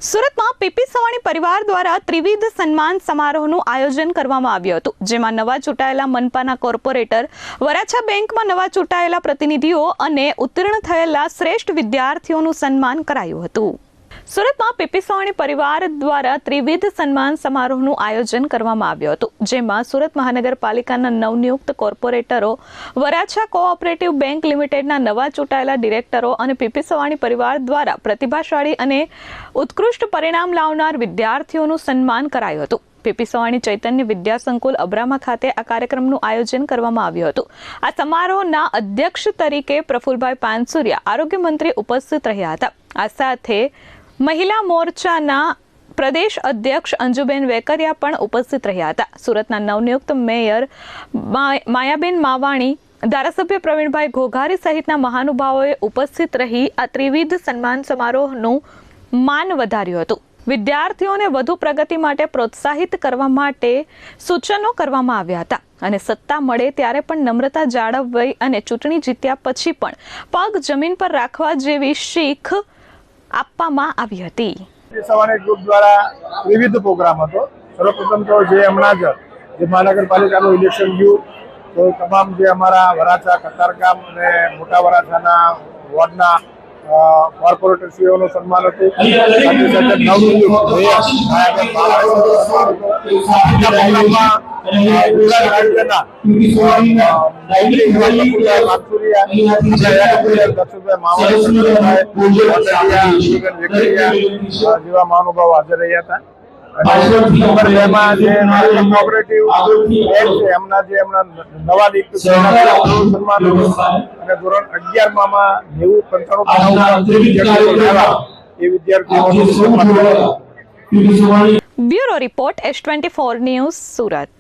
સુરતમાં પીપી સવાણી પરિવાર દ્વારા ત્રિવિધ સન્માન સમારોહનું આયોજન કરવામાં આવ્યું હતું, જેમાં નવા ચૂંટાયેલા મનપાના કોર્પોરેટર, વરાછા બેંકમાં નવા ચૂંટાયેલા પ્રતિનિધિઓ અને ઉત્તીર્ણ થયેલા શ્રેષ્ઠ વિદ્યાર્થીઓનું સન્માન કરાયું હતું. સુરતમાં પીપી સવાણી પરિવાર દ્વારા ત્રિવિધ સન્માન સમારોહનું આયોજન કરવામાં આવ્યું હતું, જેમાં સુરત મહાનગરપાલિકાના નવનિયુક્ત કોર્પોરેટરો, વરાછા કોઓપરેટિવ બેંક લિમિટેડના નવા ચૂંટાયેલા ડિરેક્ટરો અને પીપી સવાણી પરિવાર દ્વારા પ્રતિભાશાળી અને ઉત્કૃષ્ટ પરિણામ લાવનાર વિદ્યાર્થીઓનું સન્માન કરાયું હતું. પીપી સવાણી ચૈતન્ય વિદ્યા સંકુલ અબ્રામા ખાતે આ કાર્યક્રમનું આયોજન કરવામાં આવ્યું હતું. આ સમારોહના અધ્યક્ષ તરીકે પ્રફુલભાઈ પાનસુરિયા, આરોગ્ય મંત્રી ઉપસ્થિત રહ્યા હતા. આ સાથે મહિલા મોરચાના પ્રદેશ અધ્યક્ષ અંજુબેન વેકરિયા પણ ઉપસ્થિત રહ્યા હતા. સુરતના નવનિયુક્ત મેયર માયાબેન માવાણી, ધારાસભ્ય પ્રવીણભાઈ ઘોઘારી સહિતના મહાનુભાવોએ ઉપસ્થિત રહી આ ત્રિવિધ સન્માન સમારોહનું માન વધાર્યું હતું. વિદ્યાર્થીઓને વધુ પ્રગતિ માટે પ્રોત્સાહિત કરવા માટે સૂચનો કરવામાં આવ્યા હતા અને સત્તા મળે ત્યારે પણ નમ્રતા જાળવવી અને ચૂંટણી જીત્યા પછી પણ પગ જમીન પર રાખવા જેવી શીખ આપવામાં આવી હતી. સવાણી ગ્રુપ દ્વારા વિવિધ પ્રોગ્રામ હતો. સર્વપ્રથમ તો જે હમણાં જે મહાનગરપાલિકાનું ઇલેક્શન ગયું તો તમામ જે અમારા વરાછા, કતારગામ અને મોટા વરાછાના વોર્ડના કોર્પોરેટરશ્રીઓનું સન્માન હતું. સાથે સાથે નવનિયુક્ત મેયર માયાબેન માવાણીનું સન્માન હતું. ગુજરાત રાજ્યના જેવા મહાનુભાવો હાજર રહ્યા હતા. નવા સન્માન અને ધોરણ 11માં 90-95% એ વિદ્યાર્થીઓનું સન્માન. Bureau report S24 news, Surat.